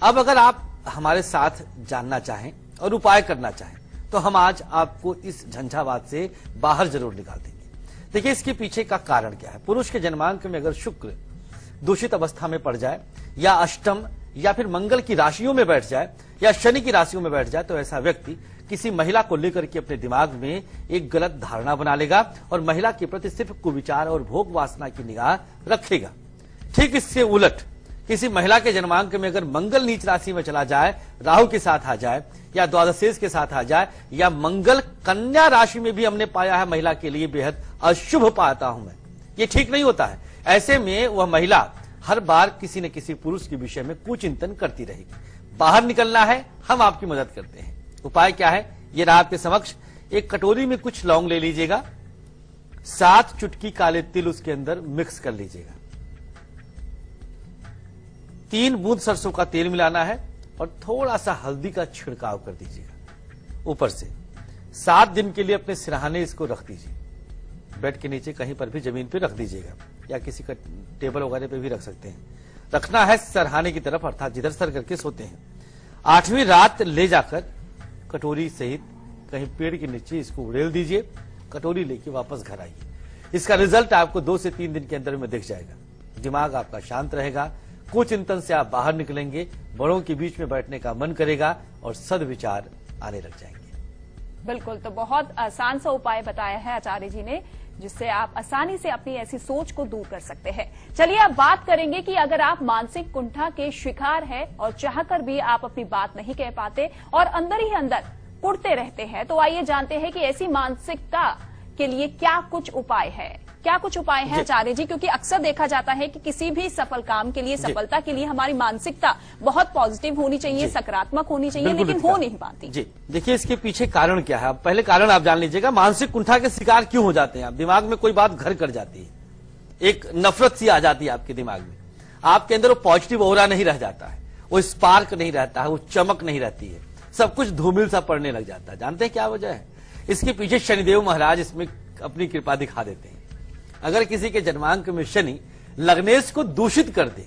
अब अगर आप हमारे साथ जानना चाहें और उपाय करना चाहें तो हम आज आपको इस झंझावात से बाहर जरूर निकाल देंगे। देखिए, इसके पीछे का कारण क्या है। पुरुष के जन्मांक में अगर शुक्र दूषित अवस्था में पड़ जाए या अष्टम या फिर मंगल की राशियों में बैठ जाए या शनि की राशियों में बैठ जाए तो ऐसा व्यक्ति किसी महिला को लेकर के अपने दिमाग में एक गलत धारणा बना लेगा और महिला के प्रति सिर्फ कुविचार और भोग वासना की निगाह रखेगा। ठीक इससे उलट किसी महिला के जन्मांक में अगर मंगल नीच राशि में चला जाए, राहु के साथ आ जाए या द्वादशेष के साथ आ जाए या मंगल कन्या राशि में भी हमने पाया है महिला के लिए बेहद अशुभ पाता हूं मैं, ये ठीक नहीं होता है। ऐसे में वह महिला हर बार किसी न किसी पुरुष के विषय में कुचिंतन करती रहेगी। बाहर निकलना है, हम आपकी मदद करते हैं। उपाय क्या है, ये रहा आपके समक्ष। एक कटोरी में कुछ लौंग ले लीजिएगा, 7 चुटकी काले तिल उसके अंदर मिक्स कर लीजिएगा, 3 बूंद सरसों का तेल मिलाना है और थोड़ा सा हल्दी का छिड़काव कर दीजिएगा ऊपर से। 7 दिन के लिए अपने सिरहाने इसको रख दीजिए, बेड के नीचे कहीं पर भी जमीन पे रख दीजिएगा या किसी का टेबल वगैरह पे भी रख सकते हैं। रखना है सरहाने की तरफ, अर्थात जिधर सर करके सोते हैं। 8वीं रात ले जाकर कटोरी सहित कहीं पेड़ के नीचे इसको उड़ेल दीजिए, कटोरी लेके वापस घर आइए। इसका रिजल्ट आपको 2 से 3 दिन के अंदर में दिख जाएगा। दिमाग आपका शांत रहेगा, कुचिंतन से आप बाहर निकलेंगे, बड़ों के बीच में बैठने का मन करेगा और सद्विचार आने लग जाएंगे। बिल्कुल, तो बहुत आसान सा उपाय बताया है आचार्य जी ने, जिससे आप आसानी से अपनी ऐसी सोच को दूर कर सकते हैं। चलिए अब बात करेंगे कि अगर आप मानसिक कुंठा के शिकार हैं और चाहकर भी आप अपनी बात नहीं कह पाते और अंदर ही अंदर कुढ़ते रहते हैं, तो आइए जानते हैं कि ऐसी मानसिकता के लिए क्या कुछ उपाय है। क्या कुछ उपाय है आचार्य जी? क्योंकि अक्सर देखा जाता है कि किसी भी सफल काम के लिए, सफलता के लिए हमारी मानसिकता बहुत पॉजिटिव होनी चाहिए, सकारात्मक होनी चाहिए, लेकिन हो नहीं पाती। जी देखिए, इसके पीछे कारण क्या है। पहले कारण आप जान लीजिएगा, मानसिक कुंठा के शिकार क्यों हो जाते हैं आप। दिमाग में कोई बात घर कर जाती है, एक नफरत सी आ जाती है आपके दिमाग में, आपके अंदर वो पॉजिटिव ऑरा नहीं रह जाता है, वो स्पार्क नहीं रहता है, वो चमक नहीं रहती है, सब कुछ धूमिल सा पड़ने लग जाता है। जानते हैं क्या वजह है? इसके पीछे शनिदेव महाराज इसमें अपनी कृपा दिखा देते हैं। अगर किसी के जन्मांक में शनि लग्नेश को दूषित कर दे,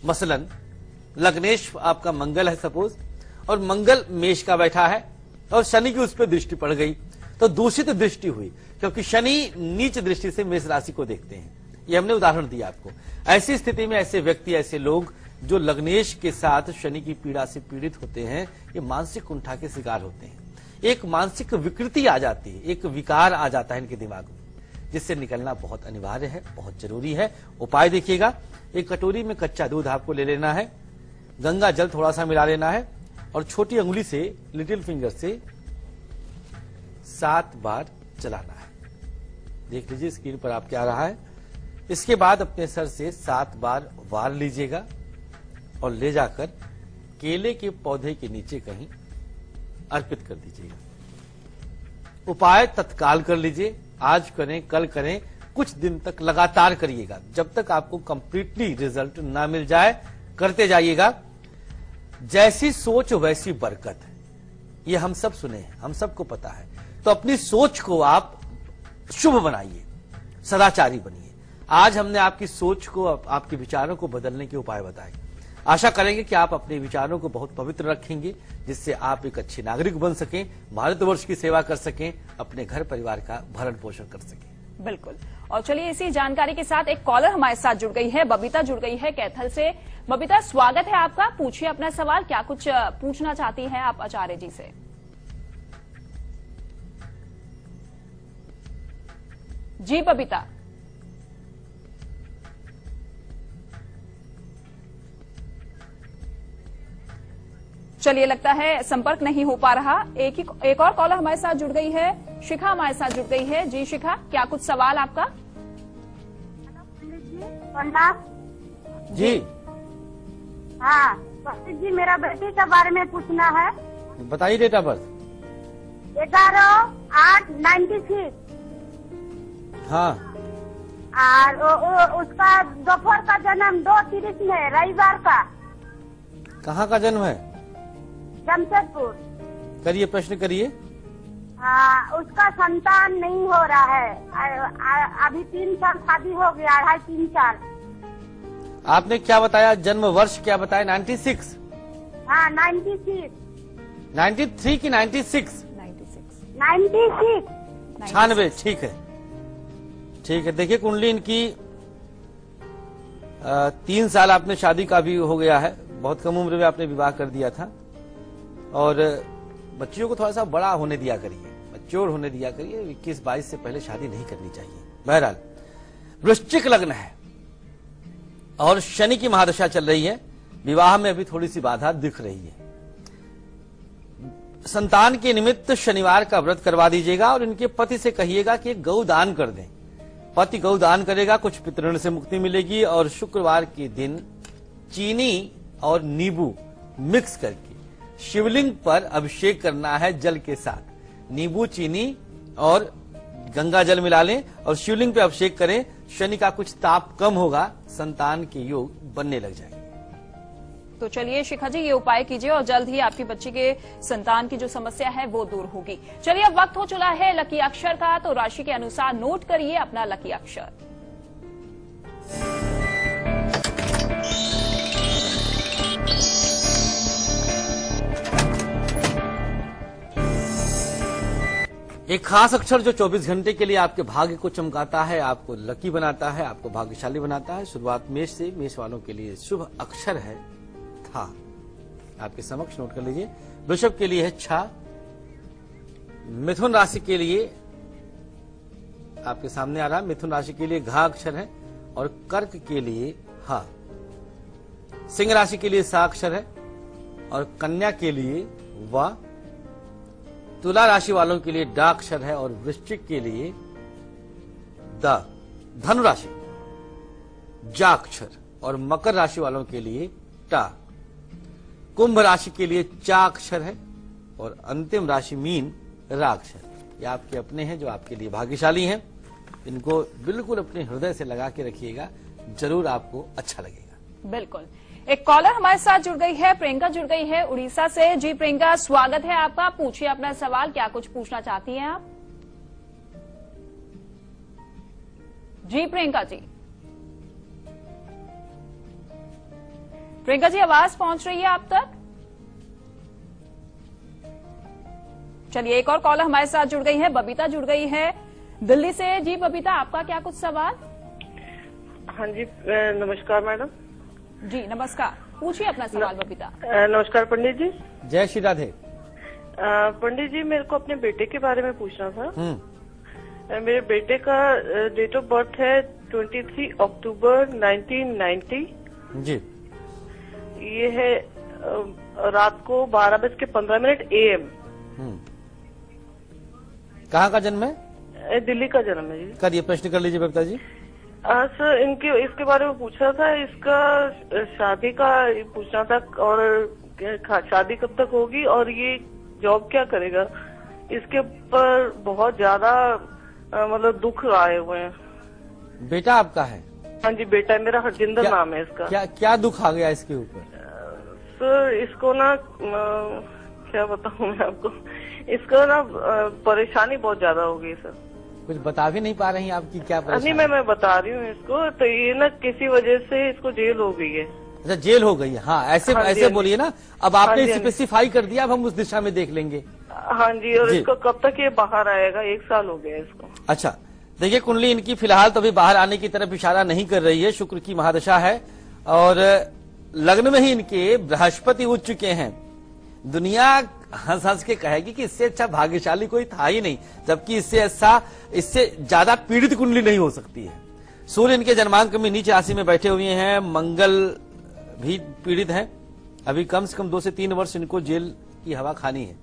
मसलन लग्नेश आपका मंगल है सपोज, और मंगल मेष का बैठा है और शनि की उस पर दृष्टि पड़ गई, तो दूषित दृष्टि हुई, क्योंकि शनि नीच दृष्टि से मेष राशि को देखते हैं। ये हमने उदाहरण दिया आपको। ऐसी स्थिति में ऐसे व्यक्ति, ऐसे लोग जो लग्नेश के साथ शनि की पीड़ा से पीड़ित होते हैं, ये मानसिक कुंठा के शिकार होते हैं। एक मानसिक विकृति आ जाती है, एक विकार आ जाता है इनके दिमाग में, जिससे निकलना बहुत अनिवार्य है, बहुत जरूरी है। उपाय देखिएगा, एक कटोरी में कच्चा दूध आपको ले लेना है, गंगा जल थोड़ा सा मिला लेना है और छोटी अंगुली से, लिटिल फिंगर से 7 बार चलाना है। देख लीजिए स्क्रीन पर आपके आ रहा है। इसके बाद अपने सर से 7 बार वार लीजिएगा और ले जाकर केले के पौधे के नीचे कहीं अर्पित कर दीजिएगा। उपाय तत्काल कर लीजिए, आज करें, कल करें, कुछ दिन तक लगातार करिएगा, जब तक आपको कंप्लीटली रिजल्ट ना मिल जाए करते जाइएगा। जैसी सोच वैसी बरकत है, ये हम सब सुने हैं, हम सबको पता है। तो अपनी सोच को आप शुभ बनाइए, सदाचारी बनिए। आज हमने आपकी सोच को, आपके विचारों को बदलने के उपाय बताए। आशा करेंगे कि आप अपने विचारों को बहुत पवित्र रखेंगे, जिससे आप एक अच्छे नागरिक बन सकें, भारतवर्ष की सेवा कर सकें, अपने घर परिवार का भरण पोषण कर सकें। बिल्कुल। और चलिए इसी जानकारी के साथ एक कॉलर हमारे साथ जुड़ गई है, बबीता जुड़ गई है कैथल से। बबीता, स्वागत है आपका, पूछिए अपना सवाल, क्या कुछ पूछना चाहती हैं आप आचार्य जी से? जी बबीता। चलिए, लगता है संपर्क नहीं हो पा रहा। एक और कॉलर हमारे साथ जुड़ गई है, शिखा हमारे साथ जुड़ गई है। जी शिखा, क्या कुछ सवाल आपका? जी हाँ जी, मेरा बेटी के बारे में पूछना है। बताइए डेट ऑफ बर्थ। 11/8/96। हाँ, और उसका दोपहर का जन्म 2:30 में, रविवार का। कहाँ का जन्म है? जमशेदपुर। करिए, प्रश्न करिए। उसका संतान नहीं हो रहा है, अभी 3 साल शादी हो गया, 2.5-3 साल। आपने क्या बताया, जन्म वर्ष क्या बताया? 96। हाँ 96। 93 की 96? 96। 96, ठीक है, ठीक है। देखिए कुंडली इनकी 3 साल आपने शादी का भी हो गया है, बहुत कम उम्र में आपने विवाह कर दिया था। और बच्चियों को थोड़ा सा बड़ा होने दिया करिए, मैच्योर होने दिया करिए, 21-22 से पहले शादी नहीं करनी चाहिए। बहरहाल वृश्चिक लग्न है और शनि की महादशा चल रही है, विवाह में अभी थोड़ी सी बाधा दिख रही है। संतान के निमित्त शनिवार का व्रत करवा दीजिएगा और इनके पति से कहिएगा कि गौ दान कर दें। पति गौ दान करेगा, कुछ पितृण से मुक्ति मिलेगी। और शुक्रवार के दिन चीनी और नींबू मिक्स करके शिवलिंग पर अभिषेक करना है जल के साथ। नींबू, चीनी और गंगा जल मिला लें और शिवलिंग पे अभिषेक करें। शनि का कुछ ताप कम होगा, संतान के योग बनने लग जाएंगे। तो चलिए शिखा जी, ये उपाय कीजिए और जल्द ही आपकी बच्ची के संतान की जो समस्या है वो दूर होगी। चलिए अब वक्त हो चला है लकी अक्षर का, तो राशि के अनुसार नोट करिए अपना लकी अक्षर। एक खास अक्षर जो 24 घंटे के लिए आपके भाग्य को चमकाता है, आपको लकी बनाता है, आपको भाग्यशाली बनाता है। शुरुआत मेष से, मेष वालों के लिए शुभ अक्षर है था। आपके समक्ष नोट कर लीजिए। वृषभ के लिए है छा, मिथुन राशि के लिए आपके सामने आ रहा है, मिथुन राशि के लिए घा अक्षर है और कर्क के लिए हा। सिंह राशि के लिए सा अक्षर है और कन्या के लिए वा। तुला राशि वालों के लिए डा अक्षर है और वृश्चिक के लिए द। धनु राशि जा अक्षर और मकर राशि वालों के लिए टा। कुंभ राशि के लिए चा अक्षर है और अंतिम राशि मीन रा अक्षर। ये आपके अपने हैं जो आपके लिए भाग्यशाली हैं। इनको बिल्कुल अपने हृदय से लगा के रखिएगा, जरूर आपको अच्छा लगेगा। बिल्कुल। एक कॉलर हमारे साथ जुड़ गई है, प्रियंका जुड़ गई है उड़ीसा से। जी प्रियंका, स्वागत है आपका, पूछिए अपना सवाल, क्या कुछ पूछना चाहती हैं आप? जी प्रियंका जी, प्रियंका जी आवाज पहुंच रही है आप तक? चलिए एक और कॉलर हमारे साथ जुड़ गई है, बबीता जुड़ गई है दिल्ली से। जी बबीता, आपका क्या कुछ सवाल? हाँ जी, नमस्कार मैडम। जी नमस्कार, पूछिए अपना सवाल बबीता। नमस्कार पंडित जी। जय श्री राधे। पंडित जी, मेरे को अपने बेटे के बारे में पूछना था। मेरे बेटे का डेट ऑफ बर्थ है 23 अक्टूबर 1990। जी। ये है रात को 12:15 AM। कहाँ का जन्म है? दिल्ली का जन्म है जी। करिए, प्रश्न कर लीजिए बबीता जी। सर, इसके बारे में पूछना था, इसका शादी का पूछना था और शादी कब तक होगी और ये जॉब क्या करेगा। इसके ऊपर बहुत ज्यादा मतलब दुख आए हुए हैं। बेटा आपका है? हाँ जी, बेटा है मेरा, हरजिंदर नाम है इसका। क्या दुख आ गया इसके ऊपर? सर इसको ना क्या बताऊं मैं आपको, इसको ना परेशानी बहुत ज्यादा हो गई सर। कुछ बता भी नहीं पा रही हैं आपकी क्या परेशानी? नहीं, मैं बता रही हूँ इसको, तो ये ना किसी वजह से इसको जेल हो गई है। अच्छा, जेल हो गई है। हाँ, ऐसे हाँ ऐसे बोलिए ना। अब आपने हाँ स्पेसिफाई कर दिया, अब हम उस दिशा में देख लेंगे। हाँ जी, और इसको कब तक ये बाहर आएगा? 1 साल हो गया इसको। अच्छा, देखिए कुंडली इनकी फिलहाल तो अभी बाहर आने की तरफ इशारा नहीं कर रही है। शुक्र की महादशा है और लग्न में ही इनके बृहस्पति उठ चुके हैं। दुनिया हंस हंस के कहेगी कि इससे अच्छा भाग्यशाली कोई था ही नहीं, जबकि इससे ज्यादा पीड़ित कुंडली नहीं हो सकती है। सूर्य इनके जन्मांक में नीच राशि में बैठे हुए हैं, मंगल भी पीड़ित हैं। अभी कम से कम 2 से 3 वर्ष इनको जेल की हवा खानी है।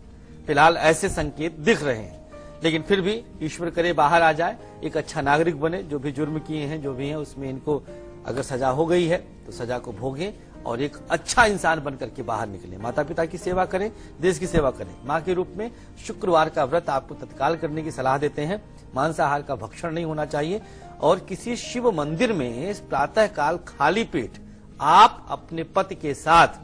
फिलहाल ऐसे संकेत दिख रहे हैं, लेकिन फिर भी ईश्वर करे बाहर आ जाए, एक अच्छा नागरिक बने। जो भी जुर्म किए हैं, जो भी हैं, उसमें इनको अगर सजा हो गई है तो सजा को भोगें और एक अच्छा इंसान बनकर के बाहर निकले। माता पिता की सेवा करें, देश की सेवा करें। मां के रूप में शुक्रवार का व्रत आपको तत्काल करने की सलाह देते हैं। मांसाहार का भक्षण नहीं होना चाहिए और किसी शिव मंदिर में प्रातः काल खाली पेट आप अपने पति के साथ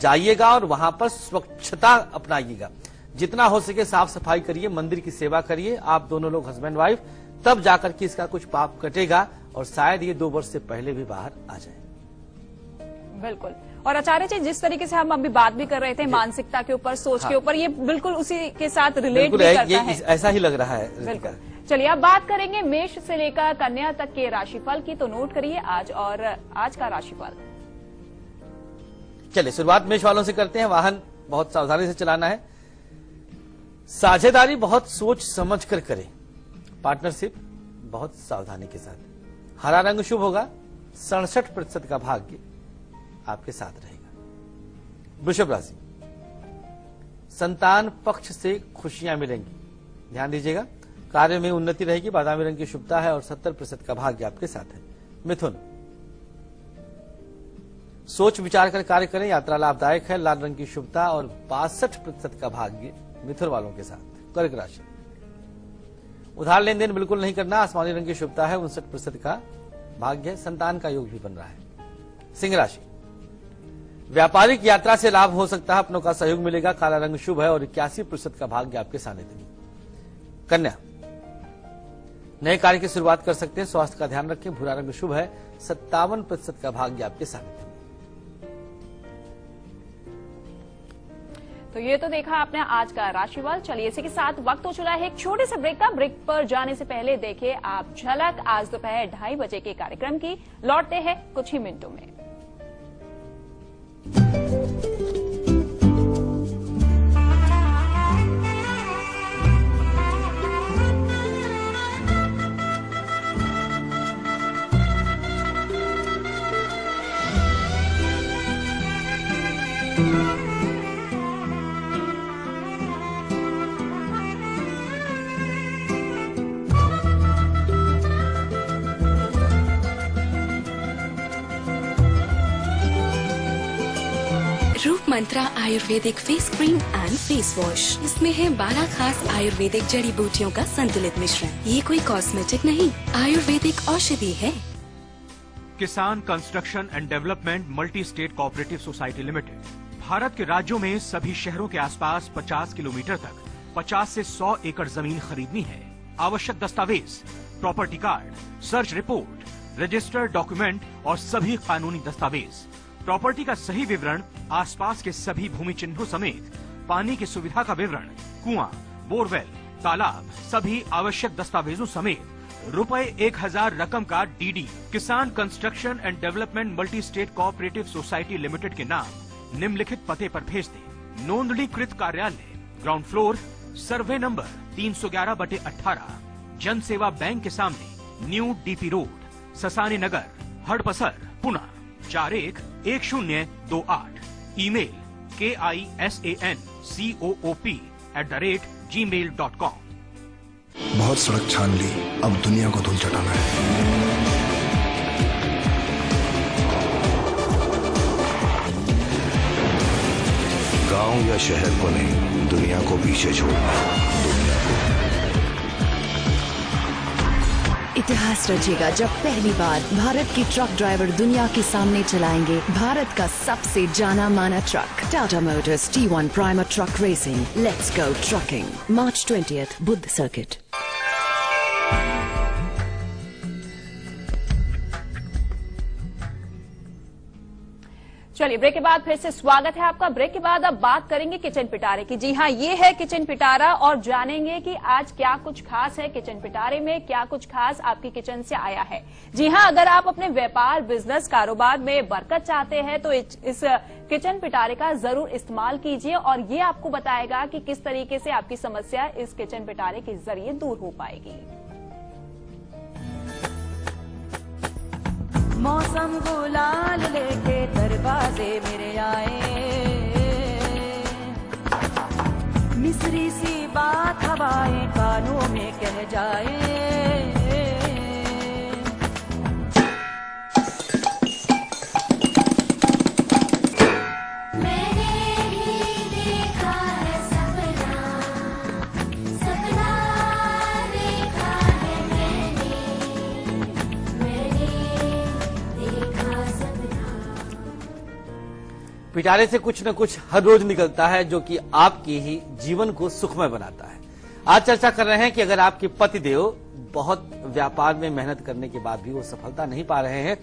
जाइएगा और वहां पर स्वच्छता अपनाइएगा। जितना हो सके साफ सफाई करिए, मंदिर की सेवा करिए, आप दोनों लोग हस्बैंड वाइफ, तब जाकर के इसका कुछ पाप कटेगा और शायद ये 2 वर्ष से पहले भी बाहर आ जाए। बिल्कुल। और आचार्य जी, जिस तरीके से हम अभी बात भी कर रहे थे मानसिकता के ऊपर, सोच के ऊपर, ये बिल्कुल उसी के साथ रिलेट भी करता है। ऐसा ही लग रहा है। बिल्कुल। चलिए अब बात करेंगे मेष से लेकर कन्या तक के राशिफल की, तो नोट करिए आज का राशिफल। चलिए शुरुआत मेष वालों से करते हैं। वाहन बहुत सावधानी से चलाना है, साझेदारी बहुत सोच समझ कर करें, पार्टनरशिप बहुत सावधानी के साथ। हरा रंग शुभ होगा, 67% का भाग्य आपके साथ रहेगा। वृषभ राशि, संतान पक्ष से खुशियां मिलेंगी, ध्यान दीजिएगा। कार्य में उन्नति रहेगी, बादामी रंग की शुभता है और 70% का भाग्य आपके साथ है। मिथुन, सोच विचार कर कार्य करें, यात्रा लाभदायक है, लाल रंग की शुभता और 62% का भाग्य मिथुन वालों के साथ। कर्क राशि, उधार लेन देन बिल्कुल नहीं करना, आसमानी रंग की शुभता है, 59% का भाग्य है, संतान का योग भी बन रहा है। सिंह राशि, व्यापारिक यात्रा से लाभ हो सकता है, अपनों का सहयोग मिलेगा, काला रंग शुभ है और 81% का भाग्य आपके सानिध्य में। कन्या, नए कार्य की शुरुआत कर सकते हैं, स्वास्थ्य का ध्यान रखें, भूरा रंग शुभ है, 57% का भाग्य आपके सानिध्य में। तो ये तो देखा आपने आज का राशिफल। चलिए इसी के साथ वक्त हो चला है एक छोटे से ब्रेक का। ब्रेक पर जाने से पहले देखिए आप झलक आज दोपहर 2:30 बजे के कार्यक्रम की। लौटते हैं कुछ ही मिनटों में। Roop Mantra ayurvedic face cream and face wash. इसमें है 12 खास आयुर्वेदिक जड़ी बूटियों का संतुलित मिश्रण। ये कोई कॉस्मेटिक नहीं, आयुर्वेदिक औषधि है। किसान construction and development multi state cooperative society limited Bharat के राज्यों में सभी शहरों के आसपास 50 किलोमीटर तक 50 से 100 एकड़ जमीन खरीदनी है। आवश्यक दस्तावेज, property card, search report, registered document और सभी कानूनी दस्तावेज, प्रॉपर्टी का सही विवरण, आसपास के सभी भूमि चिन्हों समेत पानी की सुविधा का विवरण, कुआं, बोरवेल, तालाब, सभी आवश्यक दस्तावेजों समेत ₹1000 रकम का डीडी किसान construction and development multi state cooperative society limited के नाम निम्नलिखित पते पर भेज दें। नोंदणीकृत कार्यालय, ग्राउंड फ्लोर, सर्वे नंबर 311/18, जन सेवा बैंक के सामने, न्यू डीपी रोड, ससानी नगर, हड़पसर, पुणे 411028। Email kisancoop@gmail.com। बहुत सड़क छान ली, अब दुनिया को धूल चटाना है। गांव या शहर को नहीं, दुनिया को पीछे छोड़ना है। दुनिया को इतिहास रचेगा जब पहली बार भारत के ट्रक ड्राइवर दुनिया के सामने चलाएंगे भारत का सबसे जाना माना truck, Tata Motors T1 Prima truck racing. Let's go trucking, March 20th, Buddh circuit. चलिए ब्रेक के बाद फिर से स्वागत है आपका। ब्रेक के बाद अब बात करेंगे किचन पिटारे की। जी हाँ, ये है किचन पिटारा और जानेंगे कि आज क्या कुछ खास है किचन पिटारे में, क्या कुछ खास आपकी किचन से आया है। जी हाँ, अगर आप अपने व्यापार, बिजनेस, कारोबार में बरकत चाहते हैं तो इस किचन पिटारे का जरूर इस्तेमाल कीजिए और ये आपको बताएगा कि किस तरीके से आपकी समस्या इस किचन पिटारे के जरिए दूर हो पाएगी। मौसम गुलाल लेके दरवाजे मेरे आए, मिस्री सी बात हवाएं कानों में कह जाए। पिटारे से कुछ न कुछ हर रोज निकलता है जो कि आपके ही जीवन को सुखमय बनाता है। आज चर्चा कर रहे हैं कि अगर आपके पतिदेव बहुत व्यापार में मेहनत करने के बाद भी वो सफलता नहीं पा रहे हैं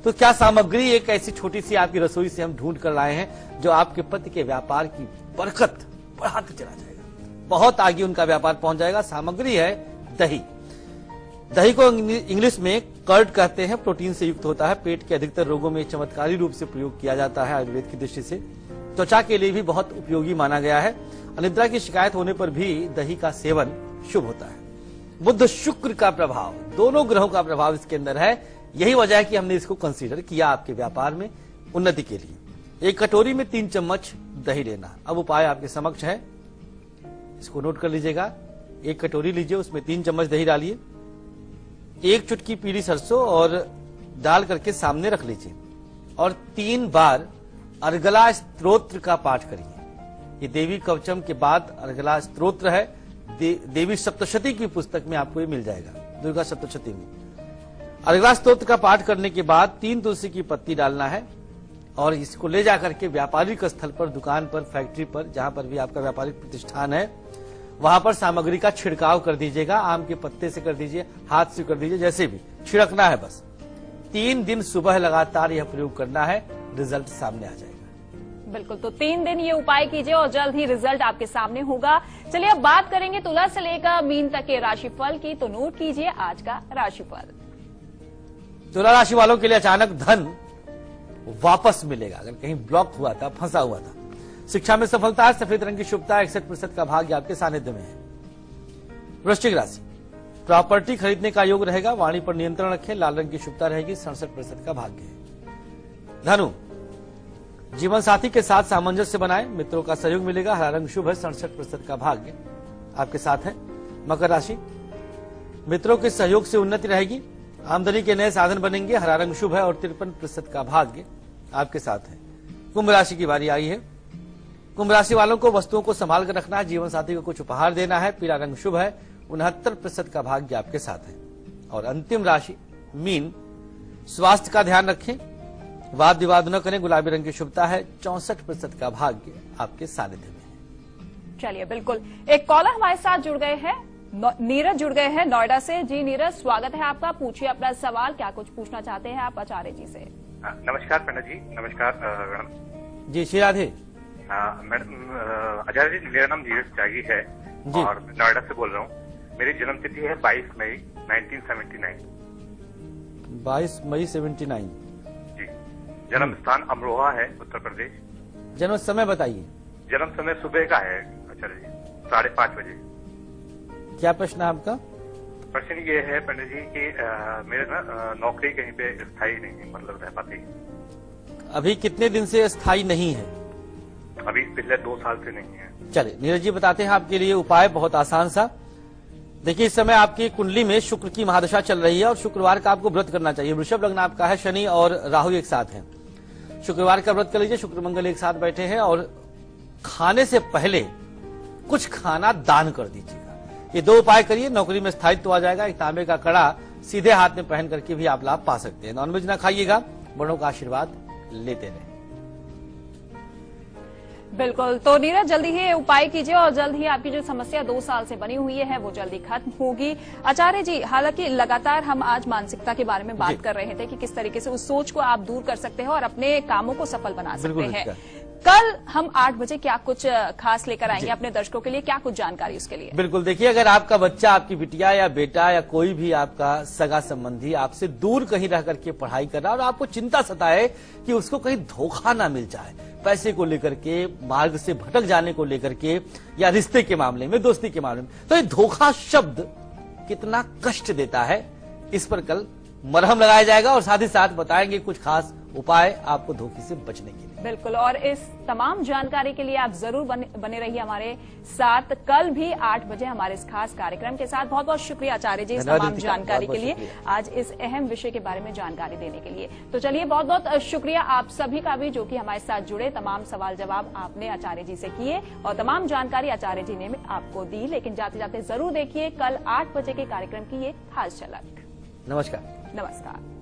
तो क्या सामग्री एक ऐसी छोटी सी आपकी रसोई से हम ढूंढ कर लाए हैं जो आपके पति के व्यापार की बरकत बढ़ाते चला जाएगा, बहुत आगे उनका व्यापार पहुंच जाएगा। सामग्री है दही। दही को इंग्लिश में कर्ड कहते हैं, प्रोटीन से युक्त होता है, पेट के अधिकतर रोगों में चमत्कारी रूप से प्रयोग किया जाता है। आयुर्वेद की दृष्टि से त्वचा के लिए भी बहुत उपयोगी माना गया है। अनिद्रा की शिकायत होने पर भी दही का सेवन शुभ होता है। बुध शुक्र का प्रभाव, दोनों ग्रहों का प्रभाव इसके अंदर है। यही वजह है कि हमने इसको कंसीडर किया आपके व्यापार में उन्नति के लिए। एक कटोरी में 3 चम्मच दही लेना। अब उपाय आपके समक्ष है, इसको नोट कर लीजिएगा। एक कटोरी लीजिए, उसमें 3 चम्मच दही डालिए, 1 चुटकी पीली सरसों और डाल करके सामने रख लीजिए और 3 बार अर्गला स्तोत्र का पाठ करिए। ये देवी कवचम के बाद अर्गला स्तोत्र है, देवी सप्तशती की पुस्तक में आपको ये मिल जाएगा, दुर्गा सप्तशती में। अर्गला स्तोत्र का पाठ करने के बाद 3 तुलसी की पत्ती डालना है और इसको ले जाकर के व्यापारिक स्थल पर, दुकान पर, फैक्ट्री पर, जहां पर भी आपका व्यापारिक प्रतिष्ठान है, वहां पर सामग्री का छिड़काव कर दीजिएगा। आम के पत्ते से कर दीजिए, हाथ से कर दीजिए, जैसे भी छिड़कना है बस। 3 दिन सुबह लगातार यह प्रयोग करना है, रिजल्ट सामने आ जाएगा। बिल्कुल, तो 3 दिन ये उपाय कीजिए और जल्द ही रिजल्ट आपके सामने होगा। चलिए अब बात करेंगे तुला से लेकर मीन तक के राशिफल की, तो नोट कीजिए आज का राशिफल। तुला राशि वालों के लिए अचानक धन वापस मिलेगा, अगर कहीं ब्लॉक हुआ था, फंसा हुआ था। शिक्षा में सफलता है, सफेद रंग की शुभता, 61% का भाग्य आपके सानिध्य में है। वृश्चिक राशि, प्रॉपर्टी खरीदने का योग रहेगा, वाणी पर नियंत्रण रखें, लाल रंग की शुभता रहेगी, 67% का भाग्य है। धनु, जीवन साथी के साथ सामंजस्य बनाएं, मित्रों का सहयोग मिलेगा, हरा रंग शुभ है, 67% का भाग्य आपके साथ है। मकर राशि, मित्रों के सहयोग से उन्नति रहेगी, आमदनी के नए साधन बनेंगे, हरा रंग शुभ है और 53% का भाग्य आपके साथ है। कुंभ राशि की बारी आई है। कुंभ राशि वालों को वस्तुओं को संभाल कर रखना है, जीवन साथी को कुछ उपहार देना है, पीला रंग शुभ है, 69% का भाग्य आपके साथ है। और अंतिम राशि मीन, स्वास्थ्य का ध्यान रखें, वाद विवाद न करें, गुलाबी रंग की शुभता है, 64% का भाग्य आपके सानिध्य में है। चलिए बिल्कुल, एक कॉलर हमारे साथ जुड़ गए हैं, नीरज जुड़ गए हैं नोएडा से। जी नीरज, स्वागत है आपका, पूछिए अपना सवाल, क्या कुछ पूछना चाहते हैं आप आचार्य जी से? नमस्कार पंडित जी। नमस्कार मैडम जी। श्री राधे। मैडम आचार्य जी, मेरा नाम नीरज त्यागी है और नोएडा से बोल रहा हूँ। मेरी जन्म तिथि है 22 मई 1979। 22 मई 79 जी। जन्म स्थान अमरोहा है, उत्तर प्रदेश। जन्म समय बताइए। जन्म समय सुबह का है आचार्य जी, 5:30 बजे। क्या प्रश्न है आपका? प्रश्न ये है पंडित जी कि मेरे ना नौकरी कहीं पे स्थायी नहीं, मतलब रह पाती। अभी कितने दिन से स्थायी नहीं है? अभी पिछले 2 साल से नहीं है। चलिए नीरज जी बताते हैं आपके लिए उपाय, बहुत आसान सा। देखिए, इस समय आपकी कुंडली में शुक्र की महादशा चल रही है और शुक्रवार का आपको व्रत करना चाहिए। वृषभ लग्न आपका है, शनि और राहु एक साथ हैं। शुक्रवार का व्रत कर लीजिए, शुक्र मंगल एक साथ बैठे हैं और खाने से पहले कुछ खाना दान कर दीजिएगा। ये 2 उपाय करिए, नौकरी में स्थायित्व आ जाएगा। एक तांबे का कड़ा सीधे हाथ में पहन करके भी आप लाभ पा सकते हैं। नॉनवेज ना खाइएगा, बड़ों का आशीर्वाद लेते रहें। बिल्कुल, तो नीरज जल्दी ही उपाय कीजिए और जल्द ही आपकी जो समस्या 2 साल से बनी हुई है वो जल्दी खत्म होगी। आचार्य जी, हालांकि लगातार हम आज मानसिकता के बारे में बात कर रहे थे कि किस तरीके से उस सोच को आप दूर कर सकते हैं और अपने कामों को सफल बना सकते हैं। कल हम 8 बजे क्या कुछ खास लेकर आएंगे अपने दर्शकों के लिए, क्या कुछ जानकारी उसके लिए? बिल्कुल, देखिए, अगर आपका बच्चा, आपकी बिटिया या बेटा या कोई भी आपका सगा संबंधी आपसे दूर कहीं रह करके पढ़ाई कर रहा है और आपको चिंता सताए कि उसको कहीं धोखा ना मिल जाए, पैसे को लेकर के, मार्ग से भटक जाने को लेकर के, या रिश्ते के मामले में, दोस्ती के मामले में, तो ये धोखा शब्द कितना कष्ट देता है, इस पर कल मरहम लगाया जाएगा और साथ ही साथ बताएंगे कुछ खास उपाय आपको धोखे से बचने के लिए। बिल्कुल, और इस तमाम जानकारी के लिए आप जरूर बने रहिए हमारे साथ कल भी 8 बजे हमारे इस खास कार्यक्रम के साथ। बहुत बहुत शुक्रिया आचार्य जी इस तमाम जानकारी के लिए, आज इस अहम विषय के बारे में जानकारी देने के लिए। तो चलिए, बहुत बहुत शुक्रिया आप सभी का भी जो कि हमारे साथ जुड़े, तमाम सवाल जवाब आपने आचार्य जी से किए और तमाम जानकारी आचार्य जी ने आपको दी। लेकिन जाते जाते जरूर देखिए कल 8 बजे के कार्यक्रम की ये खास झलक। नमस्कार। नमस्कार।